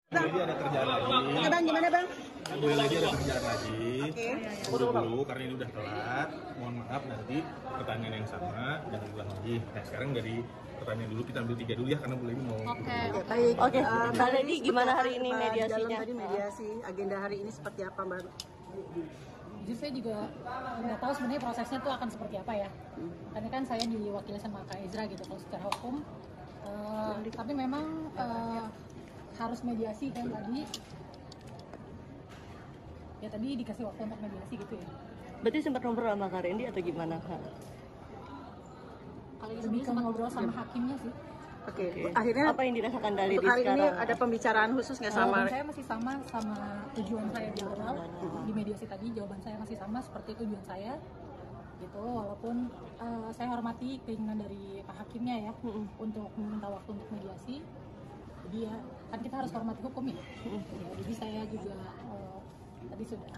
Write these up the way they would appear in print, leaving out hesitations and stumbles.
Lady ada kerjaan lagi. Oke bang, gimana bang? Bu Lady ada kerjaan lagi. Oke. Buru-buru karena ini udah telat. Mohon maaf nanti pertanyaan yang sama jangan diulang lagi. Nah sekarang dari pertanyaan dulu kita ambil 3 dulu ya karena Bu Lady mau. Oke, baik. Oke, Mbak Lady gimana hari ini mediasinya? Tadi mediasi, agenda hari ini seperti apa Mbak? Jujur saya juga nggak tahu sebenarnya prosesnya tuh akan seperti apa ya. Karena kan saya diwakili sama Kak Ezra gitu kalau secara hukum. Tapi memang harus mediasi kan tadi. Ya tadi dikasih waktu untuk mediasi gitu ya. Berarti sempat ngobrol sama Kak Randy atau gimana Kak? Kalau lebih ke ngobrol sama hakimnya sih. Oke. Akhirnya apa yang dirasakan dari untuk hari ini sekarang? ada pembicaraan khusus nggak sama? Jawaban saya masih sama tujuan saya di awal di mediasi tadi. Jawaban saya masih sama seperti tujuan saya gitu. Walaupun saya hormati keinginan dari Pak Hakimnya ya untuk meminta waktu untuk mediasi. Jadi ya kan kita harus hormati hukum ya. Jadi saya juga tadi sudah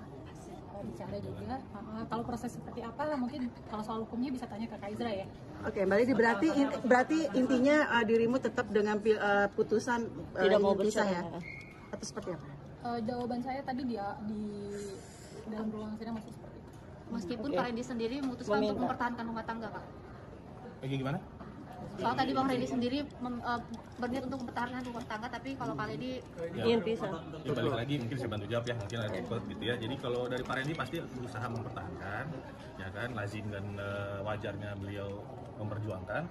bicara juga. Kalau proses seperti apa mungkin kalau soal hukumnya bisa tanya ke Kak Ezra ya. Oke, Mbak Lady berarti intinya dirimu tetap dengan putusan tidak mau berpisah berpisah ya? Atau seperti apa? Jawaban saya tadi di dalam ruang sidang masih seperti itu. Meskipun Pak Randy sendiri memutuskan untuk mempertahankan rumah tangga, Pak. Gimana? Soal tadi Bang Randy sendiri berniat untuk mempertahankan rumah tangga, tapi kalau Pak Randy ingin pisah. Ya, balik lagi mungkin saya bantu jawab ya, mungkin ada expert gitu ya. Jadi kalau dari Pak Randy pasti berusaha mempertahankan, ya kan, lazim dan wajarnya beliau memperjuangkan.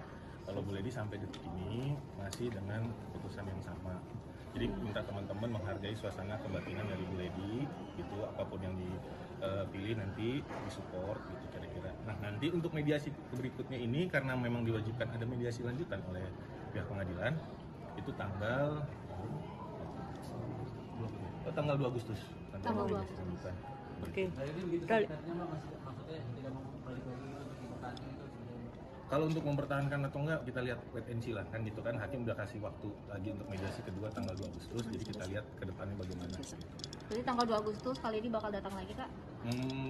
Kalau Bu Lady sampai detik ini masih dengan keputusan yang sama. Jadi minta teman-teman menghargai suasana kebatinan dari Bu Lady, gitu, apapun yang dipilih nanti disupport gitu kira-kira. Nah nanti untuk mediasi berikutnya ini karena memang diwajibkan ada mediasi lanjutan oleh pihak pengadilan, itu tanggal 2 Agustus. Tanggal 2 mediasi lanjutan. Oke. Kalau untuk mempertahankan atau enggak kita lihat wait and see lah kan gitu kan, hakim udah kasih waktu lagi untuk mediasi kedua tanggal 2 Agustus, jadi kita lihat ke depannya bagaimana. jadi tanggal 2 Agustus kali ini bakal datang lagi, Kak?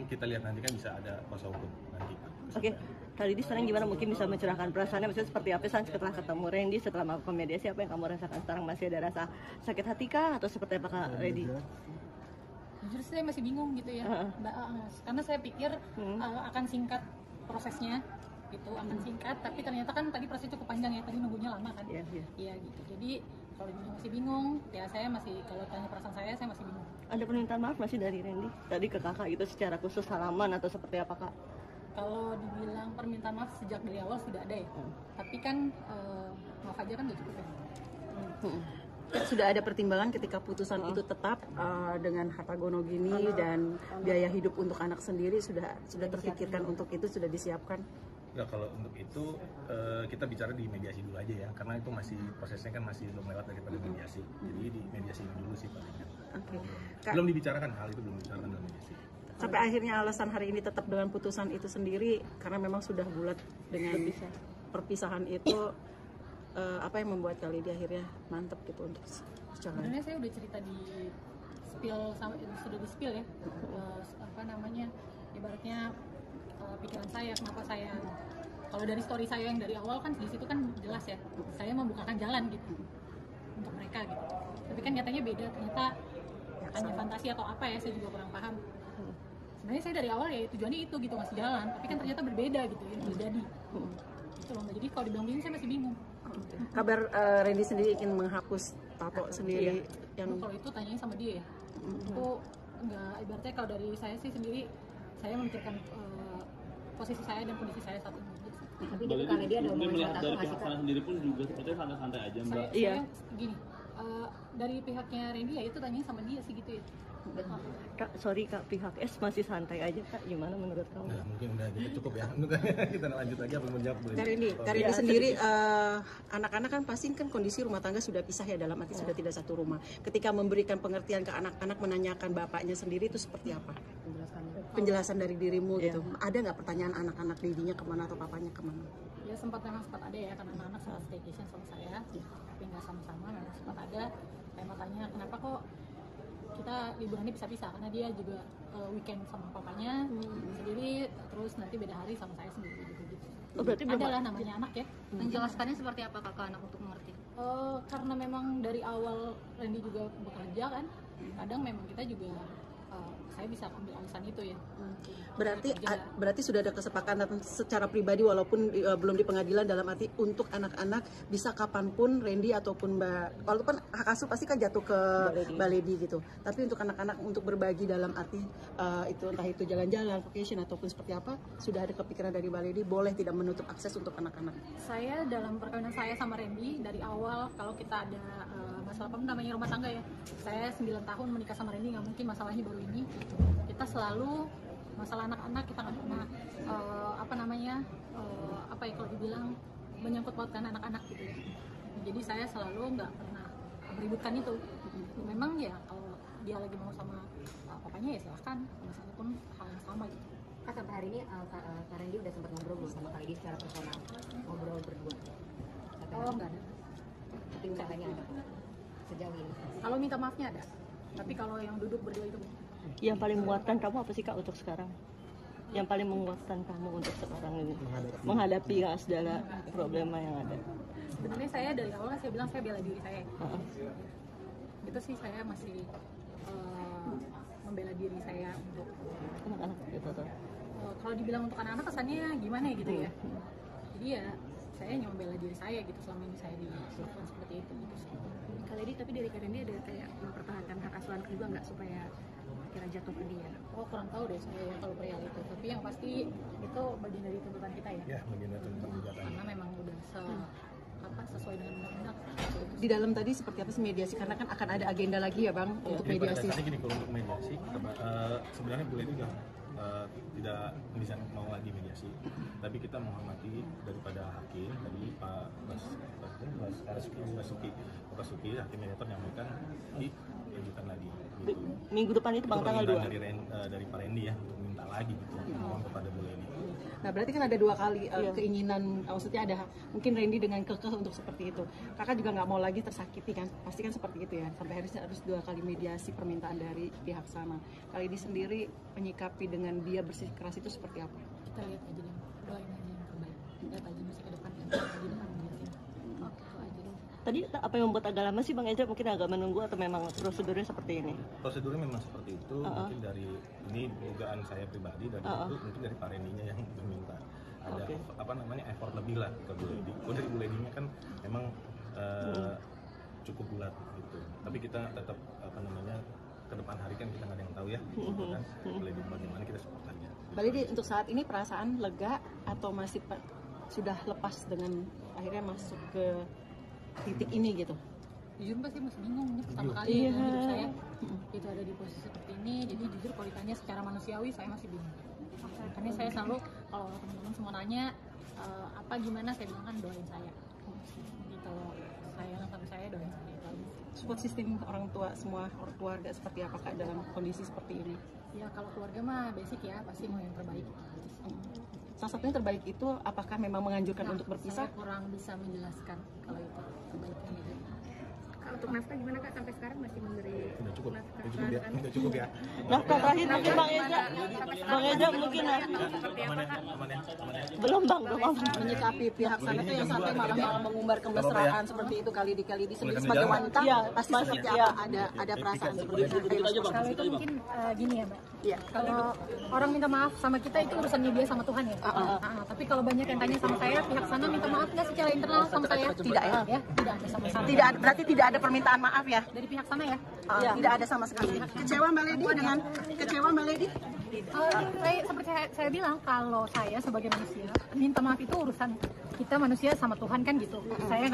Kita lihat nanti kan bisa ada kuasa hukum nanti. Oke, kali ini sekarang gimana mungkin bisa mencerahkan perasaannya, maksudnya seperti apa San setelah ketemu Randy, setelah melakukan mediasi, apa yang kamu rasakan sekarang? Masih ada rasa sakit hati kah atau seperti apa Kak Randy? Jujur saya masih bingung gitu ya, karena saya pikir akan singkat prosesnya gitu, akan singkat, tapi ternyata kan tadi proses cukup panjang ya, tadi nunggunya lama kan. Iya gitu, jadi kalau masih bingung ya, saya masih, kalau tanya perasaan saya masih bingung. Ada permintaan maaf masih dari Randy tadi ke kakak itu secara khusus salaman atau seperti apa Kak? Kalau dibilang permintaan maaf sejak dari awal sudah ada ya, tapi kan maaf aja kan udah cukup ya. Sudah ada pertimbangan ketika putusan itu tetap dengan harta gono gini dan biaya hidup untuk anak sendiri sudah terfikirkan untuk itu, sudah disiapkan. Ya kalau untuk itu kita bicara di mediasi dulu aja ya, karena itu masih prosesnya kan masih belum lewat daripada mediasi. Jadi di mediasi dulu sih paling. Belum dibicarakan, hal itu belum dibicarakan dalam mediasi. Sampai akhirnya alasan hari ini tetap dengan putusan itu sendiri karena memang sudah bulat dengan perpisahan itu. Apa yang membuat kali di akhirnya mantap gitu untuk bicara? Sebenarnya saya udah cerita di sudah di spill ya, apa namanya, ibaratnya pikiran saya, kenapa saya, kalau dari story saya yang dari awal kan di situ kan jelas ya, saya membukakan jalan gitu untuk mereka gitu. Tapi kan nyatanya beda, ternyata hanya fantasi atau apa ya, saya juga kurang paham. Sebenarnya saya dari awal ya tujuannya itu gitu, ngasih jalan, tapi kan ternyata berbeda gitu yang terjadi. Gitu loh. Jadi kalau dibilang bingung saya masih bingung. Kabar Randy sendiri ingin menghapus tato sendiri yang kalau itu tanyain sama dia ya. Itu enggak, ibaratnya kalau dari saya sih sendiri, saya memikirkan posisi saya dan kondisi saya saat ini. Tapi karena dia ada omongan soal tato dari pihak sana sendiri pun juga sepertinya santai-santai aja Mbak. Saya gini, dari pihaknya Randy ya itu tanyain sama dia sih gitu ya. Kak, sorry Kak, pihak S masih santai aja Kak, gimana menurut kamu? Nah, mungkin udah gitu cukup ya. Kita lanjut lagi apa menjawab boleh. Dari ini sendiri anak-anak kan pasti kan kondisi rumah tangga sudah pisah ya, dalam arti sudah tidak satu rumah. Ketika memberikan pengertian ke anak-anak, menanyakan bapaknya sendiri itu seperti apa? Penjelasan dari dirimu gitu. Ada nggak pertanyaan anak-anak didinya kemana atau papanya kemana? Ya sempat ada ya, karena anak-anak sempat staycation sama saya, tapi nggak sama-sama, memang sempat ada. Saya mau tanya kenapa kok kita liburannya bisa-bisa, karena dia juga weekend sama papanya sendiri, terus nanti beda hari sama saya sendiri gitu. Oh, berarti adalah namanya anak ya. Menjelaskannya seperti apa kakak anak untuk mengerti? Karena memang dari awal Randy juga bekerja kan, kadang memang kita juga saya bisa ambil alasan itu ya. Berarti sudah ada kesepakatan secara pribadi walaupun belum di pengadilan, dalam arti untuk anak-anak bisa kapanpun Randy ataupun Mbak, walaupun hak asuh pasti kan jatuh ke Mbak Lady gitu, tapi untuk anak-anak untuk berbagi dalam arti itu entah itu jalan-jalan, vacation ataupun seperti apa, sudah ada kepikiran dari Mbak Lady boleh tidak menutup akses untuk anak-anak. Saya dalam perkawinan saya sama Randy dari awal, kalau kita ada masalah apa namanya rumah tangga ya, saya 9 tahun menikah sama Randy, nggak mungkin masalahnya baru ini. Kita selalu masalah anak-anak kita nggak pernah apa ya kalau dibilang menyangkut pautkan anak-anak gitu ya. Jadi saya selalu nggak pernah meributkan itu. Memang ya kalau dia lagi mau sama papanya ya silahkan, misalnya pun hal yang sama gitu. Kak, sampai hari ini Kak Randy udah sempat ngobrol belum sama Kak Lady secara personal, ngobrol berdua? Nggak ada. Tapi undangannya ada sejauh ini. Kalau minta maafnya ada, tapi kalau yang duduk berdua itu Yang paling menguatkan kamu apa sih Kak untuk sekarang? Yang paling menguatkan kamu untuk sekarang ini menghadapi segala problema yang ada? sebenarnya saya dari awal saya bilang saya bela diri saya. Itu sih saya masih membela diri saya untuk Anak-anak gitu tuh. kalau dibilang untuk anak-anak kesannya gimana ya gitu ya. Jadi ya saya hanya membela diri saya gitu selama ini saya dilakukan seperti itu gitu sih. Kak Lady, tapi dari Kak Randy ada kayak mempertahankan hak asuh anak juga nggak supaya kira jatuh ke dia? Kurang tahu deh saya ya kalau perihal itu, tapi yang pasti itu bagian dari tuntutan kita ya. Ya, bagian dari tuntutan gugatan. Karena memang udah sesuai dengan undang-undang. Di dalam tadi seperti apa sih mediasi, karena kan akan ada agenda lagi ya Bang untuk Jadi pada mediasi. dasarnya gini, kalau untuk mediasi sebenarnya boleh juga tidak bisa mau lagi mediasi, tapi kita menghormati daripada hakim tadi Pak Basuki hakim mediator menyampaikan diajukan lagi gitu. Minggu depan itu Bang tanggal 2. Dari Pak Randy ya untuk minta lagi gitu mohon kepada Bu Lady. Nah berarti kan ada dua kali keinginan, maksudnya ada mungkin Randy dengan kekeh untuk seperti itu. Kakak juga nggak mau lagi tersakiti kan, pasti kan seperti itu ya. Sampai harus 2 kali mediasi permintaan dari pihak sana. Kali ini sendiri menyikapi dengan dia bersikeras itu seperti apa? Kita lihat aja deh, doain aja yang terbaik. Lihat aja masih ke depan, di depan mediasi. Oke, itu aja deh. Tadi apa yang membuat agak lama sih Bang Eja? Mungkin agak menunggu atau memang prosedurnya seperti ini? Prosedurnya memang seperti itu, mungkin dari ini dugaan saya pribadi dari itu mungkin dari Pak Randy-nya yang meminta ada effort lebih lah ke Bu Lady. Dari Bu Lady-nya kan memang cukup bulat gitu. Tapi kita tetap ke depan hari kan kita nggak ada yang tahu ya, gitu kan. Bu Lady bagaimana kita support aja. Mbak Lady, untuk saat ini perasaan lega atau masih sudah lepas dengan akhirnya masuk ke titik ini gitu? Jujur pasti masih bingung, ini pertama kali ya dalam hidup saya itu ada di posisi seperti ini. Jadi jujur kalau ditanya secara manusiawi saya masih bingung. Makanya saya selalu kalau teman-teman semua nanya apa gimana, saya bilang kan doain saya. Jadi kalau sayang sama saya doain saya. Support sistem orang tua, semua keluarga seperti apa Kak dalam kondisi seperti ini? Ya kalau keluarga mah basic ya, pasti mau yang terbaik. Salah satunya terbaik itu apakah memang menganjurkan untuk berpisah? Saya kurang bisa menjelaskan kalau itu terbaiknya gitu. Kak, untuk nafkah gimana Kak, sampai sekarang masih memberi Udah cukup nafkah? udah cukup ya. Nah, terakhir mungkin Bang Eja. Bang Eja mungkin Aman ya. belum Bang. Menyikapi pihak sana tuh yang sampai malah mengumbar kemesraan seperti itu kali di sendiri sebagai wanita pasti seperti apa ada perasaan seperti itu. Kalau itu mungkin gini ya Mbak. Kalau orang minta maaf sama kita itu urusannya dia sama Tuhan ya. Tapi kalau banyak yang tanya sama saya, pihak sana minta maaf nggak secara internal sama saya? Tidak ya? Tidak ada sama sekali. Berarti tidak ada permintaan maaf ya? Dari pihak sana ya? Tidak ada sama sekali. Kecewa Mbak Lady dengan Seperti saya bilang, kalau saya sebagai manusia minta maaf itu urusan kita manusia sama Tuhan kan gitu. Saya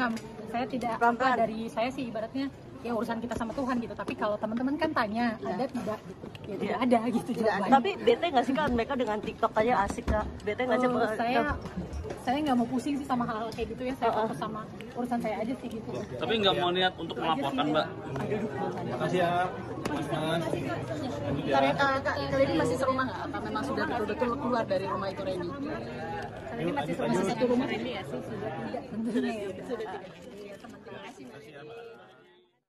tidak dari saya sih ibaratnya ya urusan kita sama Tuhan gitu. Tapi kalau teman-teman kan tanya ada tidak gitu. Ya tidak ada gitu. Tapi bete nggak sih Kak mereka dengan TikTok aja asik Kak? Bete nggak sih? Saya nggak mau pusing sih sama hal kayak gitu ya. Saya fokus sama urusan saya aja sih gitu. Tapi nggak mau niat untuk melaporkan Mbak? Makasih ya. Kali ini masih serumah nggak? Apa memang sudah betul-betul keluar dari rumah itu Randy? Kali ini masih satu rumah Randy ya sih, sudah tidak.